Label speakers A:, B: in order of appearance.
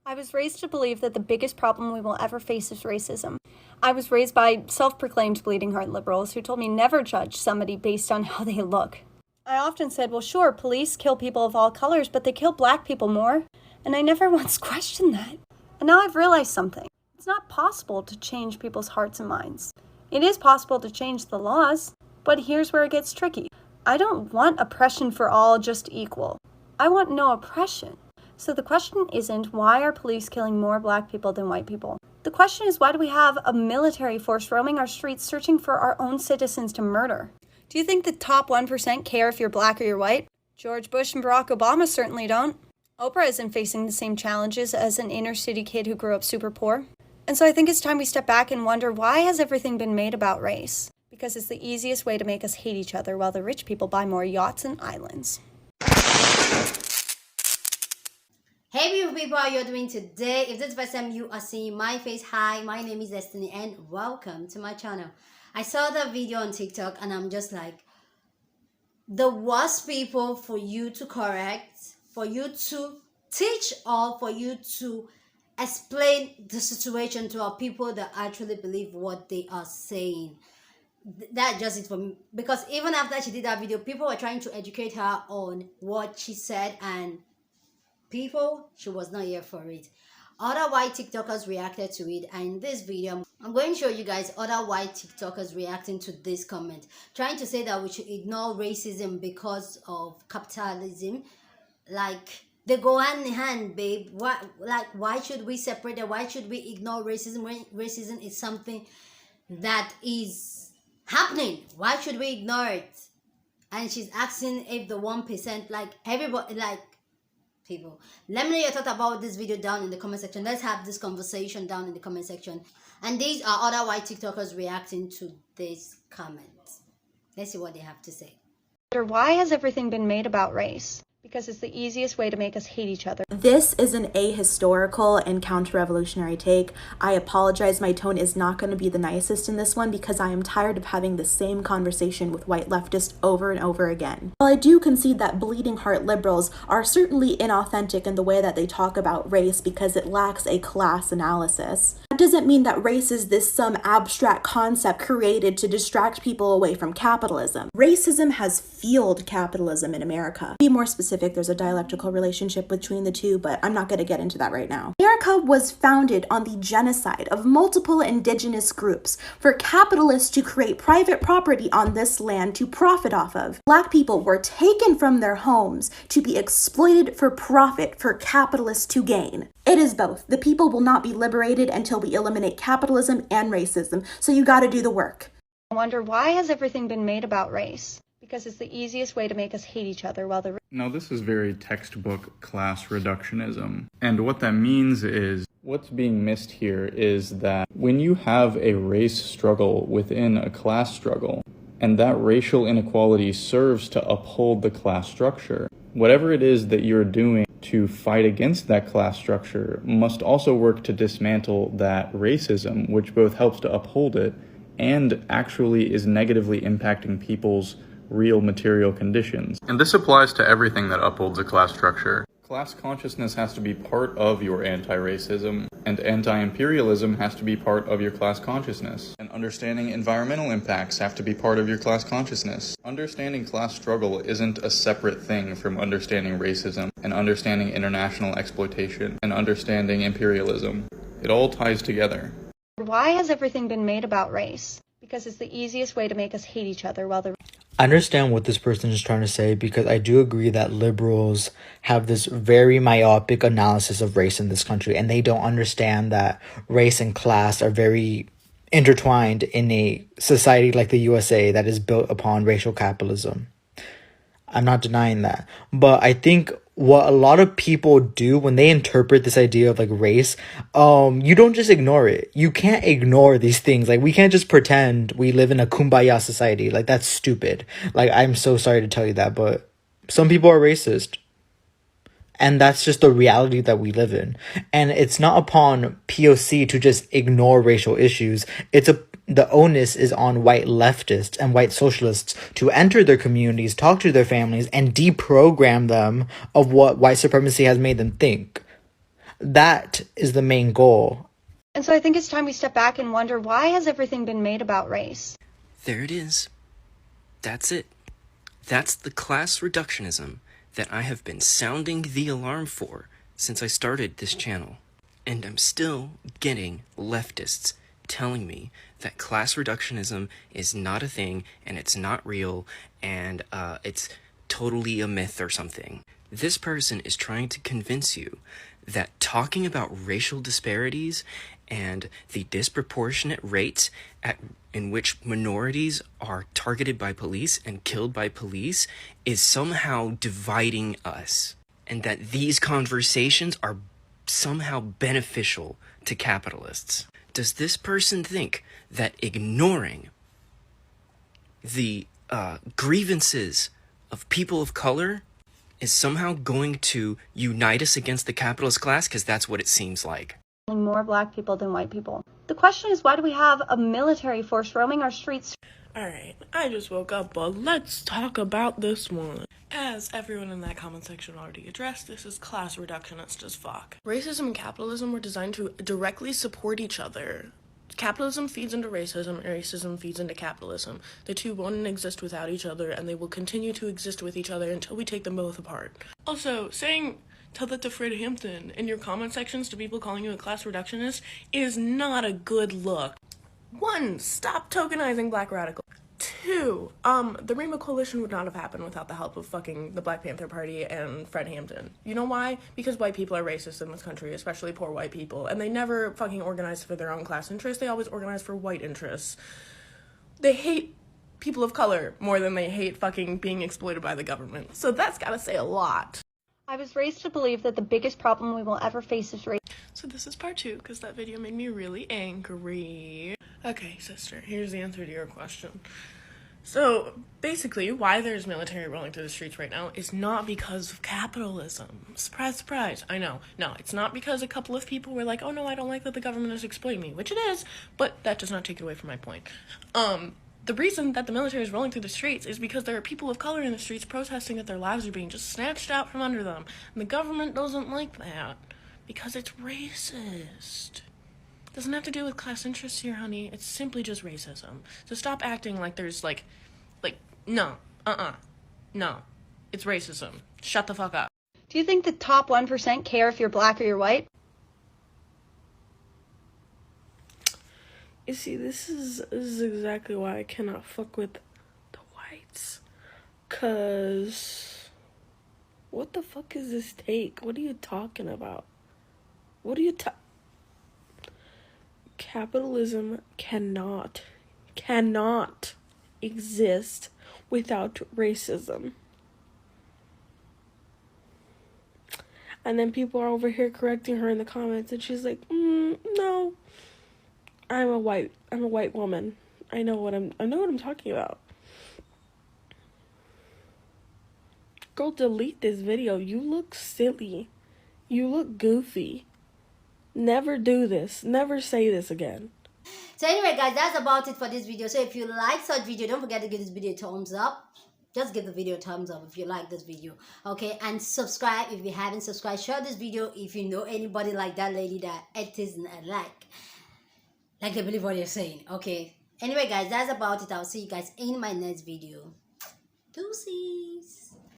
A: I was raised to believe that the biggest problem we will ever face is racism. I was raised by self-proclaimed bleeding heart liberals who told me never judge somebody based on how they look. I often said, well, sure, police kill people of all colors, but they kill black people more. And I never once questioned that. And now I've realized something. It's not possible to change people's hearts and minds. It is possible to change the laws, but here's where it gets tricky. I don't want oppression for all just equal. I want no oppression. So the question isn't why are police killing more black people than white people? The question is why do we have a military force roaming our streets searching for our own citizens to murder? Do you think the top 1% care if you're black or you're white? George Bush and Barack Obama certainly don't. Oprah isn't facing the same challenges as an inner city kid who grew up super poor. And so I think it's time we step back and wonder, why has everything been made about race? Because it's the easiest way to make us hate each other while the rich people buy more yachts and islands.
B: Hey beautiful people, how you doing today? If this is the first time you are seeing my face, hi, my name is Destiny and welcome to my channel. I saw the video on TikTok and I'm just like, the worst people for you to correct, for you to teach, or for you to explain the situation to our people that actually believe what they are saying. That just it for me, because even after she did that video, people were trying to educate her on what she said, and people, she was not here for it. Other white TikTokers reacted to it, and in this video I'm going to show you guys other white TikTokers reacting to this comment, trying to say that we should ignore racism because of capitalism. Like, they go hand in hand, babe. Why should we separate them? Why should we ignore racism when racism is something that is happening? Why should we ignore it? And she's asking if the 1%, like everybody, like people, let me know your thought about this video down in the comment section. Let's have this conversation down in the comment section. And these are other white TikTokers reacting to this comment. Let's see what they have to say.
A: Why has everything been made about race? Because it's the easiest way to make us hate each other.
C: This is an ahistorical and counter-revolutionary take. I apologize, my tone is not going to be the nicest in this one because I am tired of having the same conversation with white leftists over and over again. While I do concede that bleeding heart liberals are certainly inauthentic in the way that they talk about race because it lacks a class analysis, that doesn't mean that race is this some abstract concept created to distract people away from capitalism. Racism has fueled capitalism in America. To be more specific, there's a dialectical relationship between the two, but I'm not going to get into that right now. America was founded on the genocide of multiple indigenous groups for capitalists to create private property on this land to profit off of. Black people were taken from their homes to be exploited for profit for capitalists to gain. It is both. The people will not be liberated until we eliminate capitalism and racism, so you gotta do the work.
A: I wonder, why has everything been made about race? Because it's the easiest way to make us hate each other while the...
D: Now this is very textbook class reductionism. And what that means is, what's being missed here is that when you have a race struggle within a class struggle, and that racial inequality serves to uphold the class structure, whatever it is that you're doing to fight against that class structure must also work to dismantle that racism, which both helps to uphold it and actually is negatively impacting people's real material conditions. And this applies to everything that upholds a class structure. Class consciousness has to be part of your anti-racism, and anti-imperialism has to be part of your class consciousness. And understanding environmental impacts have to be part of your class consciousness. Understanding class struggle isn't a separate thing from understanding racism, and understanding international exploitation, and understanding imperialism. It all ties together.
A: Why has everything been made about race? Because it's the easiest way to make us hate each other while the...
E: I understand what this person is trying to say, because I do agree that liberals have this very myopic analysis of race in this country, and they don't understand that race and class are very intertwined in a society like the USA that is built upon racial capitalism. I'm not denying that, but I think what a lot of people do when they interpret this idea of like race, you don't just ignore it. You can't ignore these things. Like, we can't just pretend we live in a kumbaya society. Like, that's stupid. Like, I'm so sorry to tell you that, but some people are racist. And that's just the reality that we live in. And it's not upon POC to just ignore racial issues. The onus is on white leftists and white socialists to enter their communities, talk to their families, and deprogram them of what white supremacy has made them think. That is the main goal.
A: And so I think it's time we step back and wonder, why has everything been made about race?
F: There it is. That's it. That's the class reductionism that I have been sounding the alarm for since I started this channel. And I'm still getting leftists telling me that class reductionism is not a thing and it's not real and it's totally a myth or something. This person is trying to convince you that talking about racial disparities and the disproportionate rates in which minorities are targeted by police and killed by police is somehow dividing us, and that these conversations are somehow beneficial to capitalists. Does this person think that ignoring the grievances of people of color is somehow going to unite us against the capitalist class? Because that's what it seems like.
A: More black people than white people. The question is, why do we have a military force roaming our streets?
G: Alright, I just woke up, but let's talk about this one. As everyone in that comment section already addressed, this is class reductionist as fuck. Racism and capitalism were designed to directly support each other. Capitalism feeds into racism, and racism feeds into capitalism. The two won't exist without each other, and they will continue to exist with each other until we take them both apart. Also, tell that to Fred Hampton in your comment sections to people calling you a class reductionist is not a good look. 1, stop tokenizing Black radicals. 2, the Rainbow Coalition would not have happened without the help of fucking the Black Panther Party and Fred Hampton. You know why? Because white people are racist in this country, especially poor white people, and they never fucking organize for their own class interests, they always organize for white interests. They hate people of color more than they hate fucking being exploited by the government. So that's gotta say a lot.
A: I was raised to believe that the biggest problem we will ever face is race.
G: So this is part 2, because that video made me really angry. Okay, sister, here's the answer to your question. So, basically, why there's military rolling through the streets right now is not because of capitalism. Surprise, surprise. I know. No, it's not because a couple of people were like, oh no, I don't like that the government is exploiting me, which it is, but that does not take it away from my point. The reason that the military is rolling through the streets is because there are people of color in the streets protesting that their lives are being just snatched out from under them. And the government doesn't like that because it's racist. Doesn't have to do with class interests here, honey. It's simply just racism. So stop acting like there's no. No. It's racism. Shut the fuck up.
A: Do you think the top 1% care if you're black or you're white?
G: You see, this is exactly why I cannot fuck with the whites. 'Cause what the fuck is this take? What are you talking about? What are you Capitalism cannot exist without racism. And then people are over here correcting her in the comments, and she's like, no, I'm a white woman. I know what I'm talking about. Girl, delete this video. You look silly. You look goofy. Never do this. Never say this again.
B: So anyway, guys, that's about it for this video. So if you like such video, don't forget to give this video a thumbs up. Just give the video a thumbs up if you like this video, okay? And subscribe if you haven't subscribed. Share this video if you know anybody like that lady that atheism and like they believe what you're saying, okay? Anyway, guys, that's about it. I'll see you guys in my next video. Deuces.